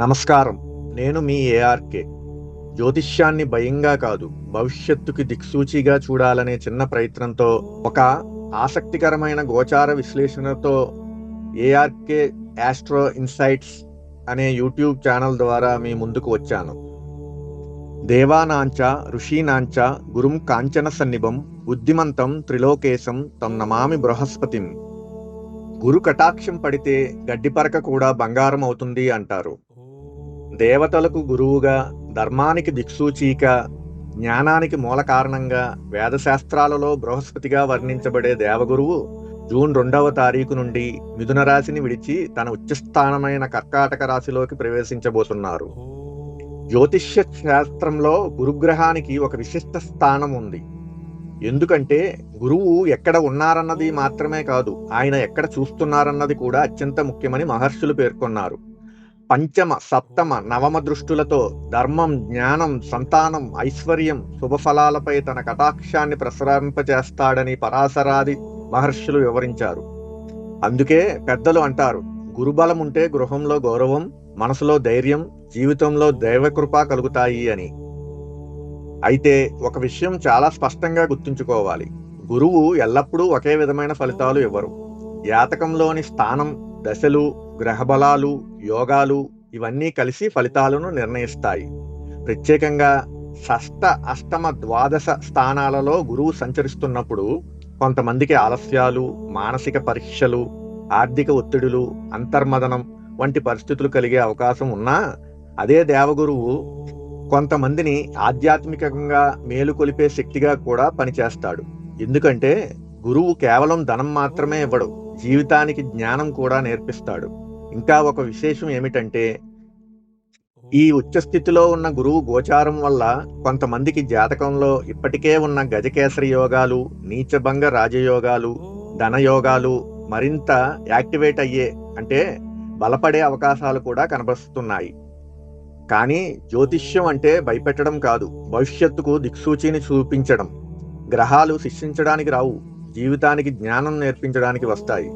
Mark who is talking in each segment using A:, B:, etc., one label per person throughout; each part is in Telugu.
A: నమస్కారం. నేను మీ ఏఆర్కే. జ్యోతిష్యాన్ని భయంగా కాదు, భవిష్యత్తుకి దిక్సూచిగా చూడాలనే చిన్న ప్రయత్నంతో ఒక ఆసక్తికరమైన గోచార విశ్లేషణతో ఏఆర్కే ఆస్ట్రో ఇన్సైట్స్ అనే యూట్యూబ్ ఛానల్ ద్వారా మీ ముందుకు వచ్చాను. దేవానాంచ ఋషీనాంచ గురుం కాంచన సన్నిభం బుద్ధిమంతం త్రిలోకేశం తం నమామి బృహస్పతిం. గురు కటాక్షం పడితే గడ్డిపరక కూడా బంగారం అవుతుంది అంటారు. దేవతలకు గురువుగా, ధర్మానికి దిక్సూచిగా, జ్ఞానానికి మూల కారణంగా వేదశాస్త్రాలలో బృహస్పతిగా వర్ణించబడే దేవగురువు జూన్ 2వ తారీఖు నుండి మిథున రాశిని విడిచి తన ఉచ్చస్థానమైన కర్కాటక రాశిలోకి ప్రవేశించబోతున్నారు. జ్యోతిష్య శాస్త్రంలో గురుగ్రహానికి ఒక విశిష్ట స్థానం ఉంది. ఎందుకంటే గురువు ఎక్కడ ఉన్నారన్నది మాత్రమే కాదు, ఆయన ఎక్కడ చూస్తున్నారన్నది కూడా అత్యంత ముఖ్యమని మహర్షులు పేర్కొన్నారు. పంచమ, సప్తమ, నవమ దృష్టులతో ధర్మం, జ్ఞానం, సంతానం, ఐశ్వర్యం, శుభఫలాలపై తన కటాక్షాన్ని ప్రసరింపచేస్తాడని పరాశరాది మహర్షులు వివరించారు. అందుకే పెద్దలు అంటారు, గురుబలం ఉంటే గృహంలో గౌరవం, మనసులో ధైర్యం, జీవితంలో దైవకృప కలుగుతాయి అని. అయితే ఒక విషయం చాలా స్పష్టంగా గుర్తుంచుకోవాలి. గురువు ఎల్లప్పుడూ ఒకే విధమైన ఫలితాలు ఇవ్వరు. జాతకంలోని స్థానం, దశలు, గ్రహబలాలు, యోగాలు ఇవన్నీ కలిసి ఫలితాలను నిర్ణయిస్తాయి. ప్రత్యేకంగా షష్ఠ, అష్టమ, ద్వాదశ స్థానాలలో గురువు సంచరిస్తున్నప్పుడు కొంతమందికి ఆలస్యాలు, మానసిక పరీక్షలు, ఆర్థిక ఒత్తిడులు, అంతర్మదనం వంటి పరిస్థితులు కలిగే అవకాశం ఉన్నా, అదే దేవగురువు కొంతమందిని ఆధ్యాత్మికంగా మేలుకొలిపే శక్తిగా కూడా పనిచేస్తాడు. ఎందుకంటే గురువు కేవలం ధనం మాత్రమే ఇవ్వడు, జీవితానికి జ్ఞానం కూడా నేర్పిస్తాడు. ఇంకా ఒక విశేషం ఏమిటంటే, ఈ ఉచ్చస్థితిలో ఉన్న గురువు గోచారం వల్ల కొంతమందికి జాతకంలో ఇప్పటికే ఉన్న గజకేసరి యోగాలు, నీచభంగ రాజయోగాలు, ధనయోగాలు మరింత యాక్టివేట్ అయ్యే, అంటే బలపడే అవకాశాలు కూడా కనబరుస్తున్నాయి. కానీ జ్యోతిష్యం అంటే భయపెట్టడం కాదు, భవిష్యత్తుకు దిక్సూచిని చూపించడం. గ్రహాలు శిక్షించడానికి రావు, జీవితానికి జ్ఞానం నేర్పించడానికి వస్తాయి.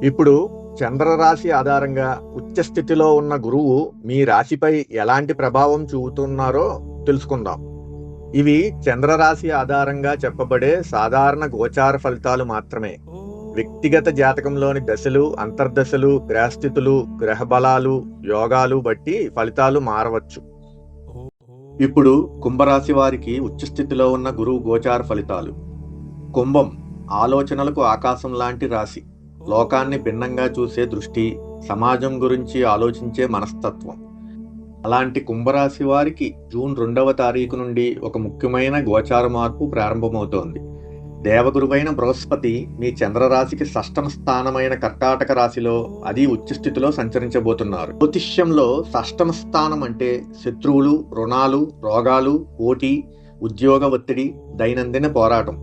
A: ఇప్పుడు చంద్రరాశి ఆధారంగా ఉచ్చస్థితిలో ఉన్న గురువు మీ రాశిపై ఎలాంటి ప్రభావం చూపుతున్నారో తెలుసుకుందాం. ఇవి చంద్రరాశి ఆధారంగా చెప్పబడే సాధారణ గోచార ఫలితాలు మాత్రమే. వ్యక్తిగత జాతకంలోని దశలు, అంతర్దశలు, గ్రహస్థితులు, గ్రహబలాలు, యోగాలు బట్టి ఫలితాలు మారవచ్చు. ఇప్పుడు కుంభరాశి వారికి ఉచ్చస్థితిలో ఉన్న గురువు గోచార ఫలితాలు. కుంభం ఆలోచనలకు ఆకాశం లాంటి రాశి. లోకాన్ని భిన్నంగా చూసే దృష్టి, సమాజం గురించి ఆలోచించే మనస్తత్వం. అలాంటి కుంభరాశి వారికి జూన్ 2వ తారీఖు నుండి ఒక ముఖ్యమైన గోచార మార్పు ప్రారంభమవుతోంది. దేవగురువైన బృహస్పతి మీ చంద్రరాశికి షష్టమ స్థానమైన కర్కాటక రాశిలో, అది ఉచ్చస్థితిలో సంచరించబోతున్నారు. జ్యోతిష్యంలో షష్టమ స్థానం అంటే శత్రువులు, రుణాలు, రోగాలు, పోటీ, ఉద్యోగ ఒత్తిడి, దైనందిన పోరాటం.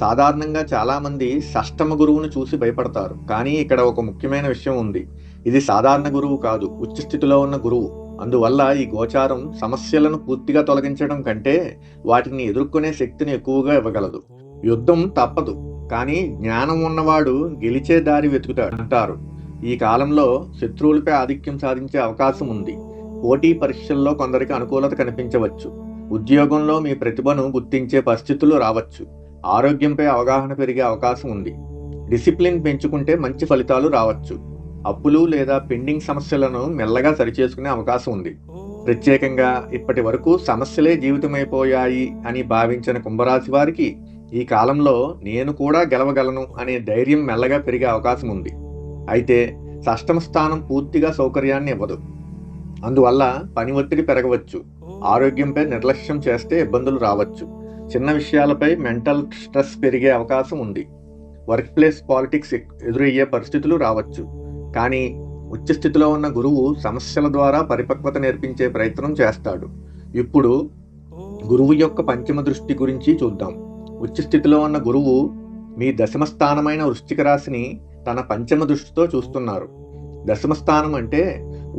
A: సాధారణంగా చాలా మంది షష్టమ గురువును చూసి భయపడతారు. కానీ ఇక్కడ ఒక ముఖ్యమైన విషయం ఉంది. ఇది సాధారణ గురువు కాదు, ఉచ్చస్థితిలో ఉన్న గురువు. అందువల్ల ఈ గోచారం సమస్యలను పూర్తిగా తొలగించడం కంటే వాటిని ఎదుర్కొనే శక్తిని ఎక్కువగా ఇవ్వగలదు. యుద్ధం తప్పదు, కానీ జ్ఞానం ఉన్నవాడు గెలిచే దారి వెతుకుతాడు అంటారు. ఈ కాలంలో శత్రువులపై ఆధిక్యం సాధించే అవకాశం ఉంది. పోటీ పరీక్షల్లో కొందరికి అనుకూలత కనిపించవచ్చు. ఉద్యోగంలో మీ ప్రతిభను గుర్తించే పరిస్థితులు రావచ్చు. ఆరోగ్యంపై అవగాహన పెరిగే అవకాశం ఉంది. డిసిప్లిన్ పెంచుకుంటే మంచి ఫలితాలు రావచ్చు. అప్పులు లేదా పెండింగ్ సమస్యలను మెల్లగా సరిచేసుకునే అవకాశం ఉంది. ప్రత్యేకంగా ఇప్పటి వరకు సమస్యలే జీవితమైపోయాయి అని భావించిన కుంభరాశి వారికి ఈ కాలంలో నేను కూడా గెలవగలను అనే ధైర్యం మెల్లగా పెరిగే అవకాశం ఉంది. అయితే షష్టమ స్థానం పూర్తిగా సౌకర్యాన్ని ఇవ్వదు. అందువల్ల పని ఒత్తిడి పెరగవచ్చు. ఆరోగ్యంపై నిర్లక్ష్యం చేస్తే ఇబ్బందులు రావచ్చు. చిన్న విషయాలపై మెంటల్ స్ట్రెస్ పెరిగే అవకాశం ఉంది. వర్క్ ప్లేస్ పాలిటిక్స్ ఎదురయ్యే పరిస్థితులు రావచ్చు. కానీ ఉచ్చస్థితిలో ఉన్న గురువు సమస్యల ద్వారా పరిపక్వత నేర్పించే ప్రయత్నం చేస్తాడు. ఇప్పుడు గురువు యొక్క పంచమ దృష్టి గురించి చూద్దాం. ఉచ్చస్థితిలో ఉన్న గురువు మీ దశమ స్థానమైన వృశ్చిక రాశిని తన పంచమ దృష్టితో చూస్తున్నారు. దశమ స్థానం అంటే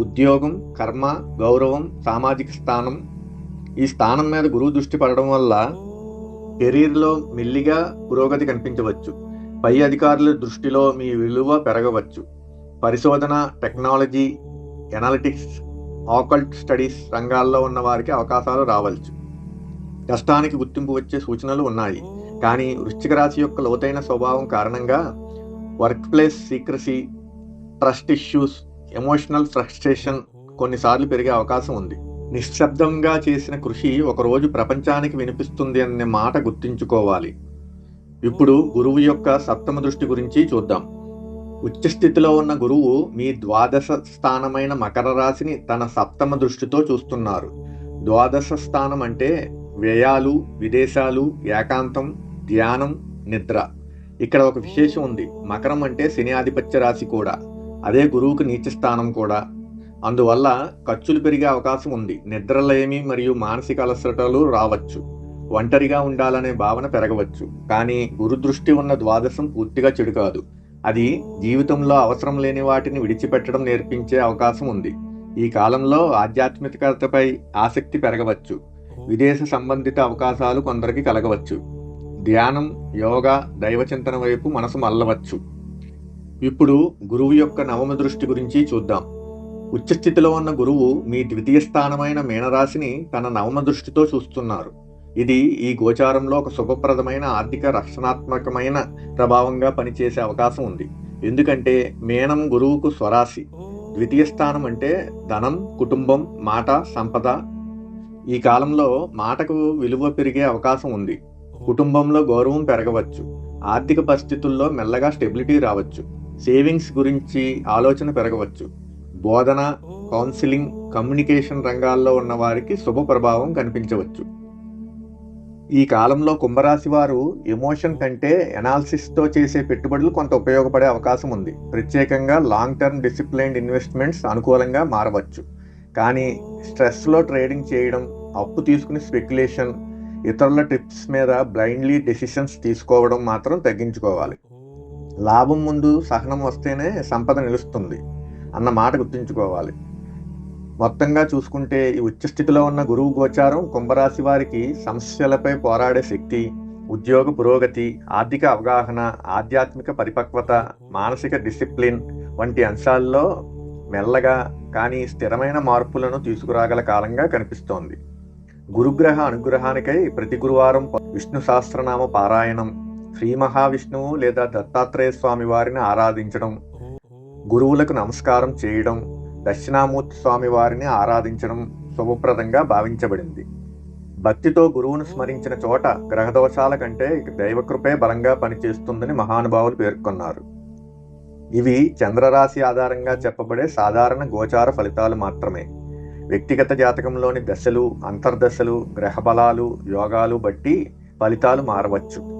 A: ఉద్యోగం, కర్మ, గౌరవం, సామాజిక స్థానం. ఈ స్థానం మీద గురువు దృష్టి పడడం వల్ల కెరీర్లో మెల్లిగా పురోగతి కనిపించవచ్చు. పై అధికారుల దృష్టిలో మీ విలువ పెరగవచ్చు. పరిశోధన, టెక్నాలజీ, ఎనాలిటిక్స్, ఆకల్ట్ స్టడీస్ రంగాల్లో ఉన్న వారికి అవకాశాలు రావచ్చు. కష్టానికి గుర్తింపు వచ్చే సూచనలు ఉన్నాయి. కానీ వృశ్చిక రాశి యొక్క లోతైన స్వభావం కారణంగా work place secrecy, trust issues, emotional frustration కొన్నిసార్లు పెరిగే అవకాశం ఉంది. నిశ్శబ్దంగా చేసిన కృషి ఒకరోజు ప్రపంచానికి వినిపిస్తుంది అనే మాట గుర్తుంచుకోవాలి. ఇప్పుడు గురువు యొక్క సప్తమ దృష్టి గురించి చూద్దాం. ఉచ్చ స్థితిలో ఉన్న గురువు మీ ద్వాదశ స్థానమైన మకర రాశిని తన సప్తమ దృష్టితో చూస్తున్నారు. ద్వాదశ స్థానం అంటే వ్యయాలు, విదేశాలు, ఏకాంతం, ధ్యానం, నిద్ర. ఇక్కడ ఒక విశేషం ఉంది. మకరం అంటే శని ఆధిపత్య రాశి కూడా, అదే గురువుకు నీచ స్థానం కూడా. అందువల్ల ఖర్చులు పెరిగే అవకాశం ఉంది. నిద్రలేమి మరియు మానసిక అలసటలు రావచ్చు. ఒంటరిగా ఉండాలనే భావన పెరగవచ్చు. కానీ గురు దృష్టి ఉన్న ద్వాదశం పూర్తిగా చెడు కాదు. అది జీవితంలో అవసరం లేని వాటిని విడిచిపెట్టడం నేర్పించే అవకాశం ఉంది. ఈ కాలంలో ఆధ్యాత్మికతపై ఆసక్తి పెరగవచ్చు. విదేశ సంబంధిత అవకాశాలు కొందరికి కలగవచ్చు. ధ్యానం, యోగా, దైవచింతన వైపు మనసు మళ్ళవచ్చు. ఇప్పుడు గురువు యొక్క నవమ దృష్టి గురించి చూద్దాం. ఉచ్చస్థితిలో ఉన్న గురువు మీ ద్వితీయ స్థానమైన మీనరాశిని తన నవమ దృష్టితో చూస్తున్నారు. ఇది ఈ గోచారంలో ఒక శుభప్రదమైన ఆర్థిక రక్షణాత్మకమైన ప్రభావంగా పనిచేసే అవకాశం ఉంది. ఎందుకంటే మీనం గురువుకు స్వరాశి. ద్వితీయ స్థానం అంటే ధనం, కుటుంబం, మాట, సంపద. ఈ కాలంలో మాటకు విలువ పెరిగే అవకాశం ఉంది. కుటుంబంలో గౌరవం పెరగవచ్చు. ఆర్థిక పరిస్థితుల్లో మెల్లగా స్టెబిలిటీ రావచ్చు. సేవింగ్స్ గురించి ఆలోచన పెరగవచ్చు. బోధన, కౌన్సిలింగ్, కమ్యూనికేషన్ రంగాల్లో ఉన్న వారికి శుభ ప్రభావం కనిపించవచ్చు. ఈ కాలంలో కుంభరాశి వారు ఎమోషన్ కంటే ఎనాలిసిస్తో చేసే పెట్టుబడులు కొంత ఉపయోగపడే అవకాశం ఉంది. ప్రత్యేకంగా లాంగ్ టర్మ్ డిసిప్లైన్డ్ ఇన్వెస్ట్మెంట్స్ అనుకూలంగా మారవచ్చు. కానీ స్ట్రెస్లో ట్రేడింగ్ చేయడం, అప్పు తీసుకుని స్పెక్యులేషన్, ఇతరుల టిప్స్ మీద బ్లైండ్లీ డెసిషన్స్ తీసుకోవడం మాత్రం తగ్గించుకోవాలి. లాభం ముందు సహనం వస్తేనే సంపద నిలుస్తుంది అన్న మాట గుర్తుంచుకోవాలి. మొత్తంగా చూసుకుంటే ఈ ఉచ్చస్థితిలో ఉన్న గురువు గోచారం కుంభరాశి వారికి సమస్యలపై పోరాడే శక్తి, ఉద్యోగ పురోగతి, ఆర్థిక అవగాహన, ఆధ్యాత్మిక పరిపక్వత, మానసిక డిసిప్లిన్ వంటి అంశాల్లో మెల్లగా కానీ స్థిరమైన మార్పులను తీసుకురాగల కాలంగా కనిపిస్తోంది. గురుగ్రహ అనుగ్రహానికై ప్రతి గురువారం విష్ణు సహస్రనామ పారాయణం, శ్రీ మహావిష్ణువు లేదా దత్తాత్రేయ స్వామి వారిని ఆరాధించడం, గురువులకు నమస్కారం చేయడం, దక్షిణామూర్తి స్వామి వారిని ఆరాధించడం శుభప్రదంగా భావించబడింది. భక్తితో గురువును స్మరించిన చోట గ్రహదోషాల కంటే దైవకృపే బలంగా పనిచేస్తుందని మహానుభావులు పేర్కొన్నారు. ఇవి చంద్రరాశి ఆధారంగా చెప్పబడే సాధారణ గోచార ఫలితాలు మాత్రమే. వ్యక్తిగత జాతకంలోని దశలు, అంతర్దశలు, గ్రహ బలాలు, యోగాలు బట్టి ఫలితాలు మారవచ్చు.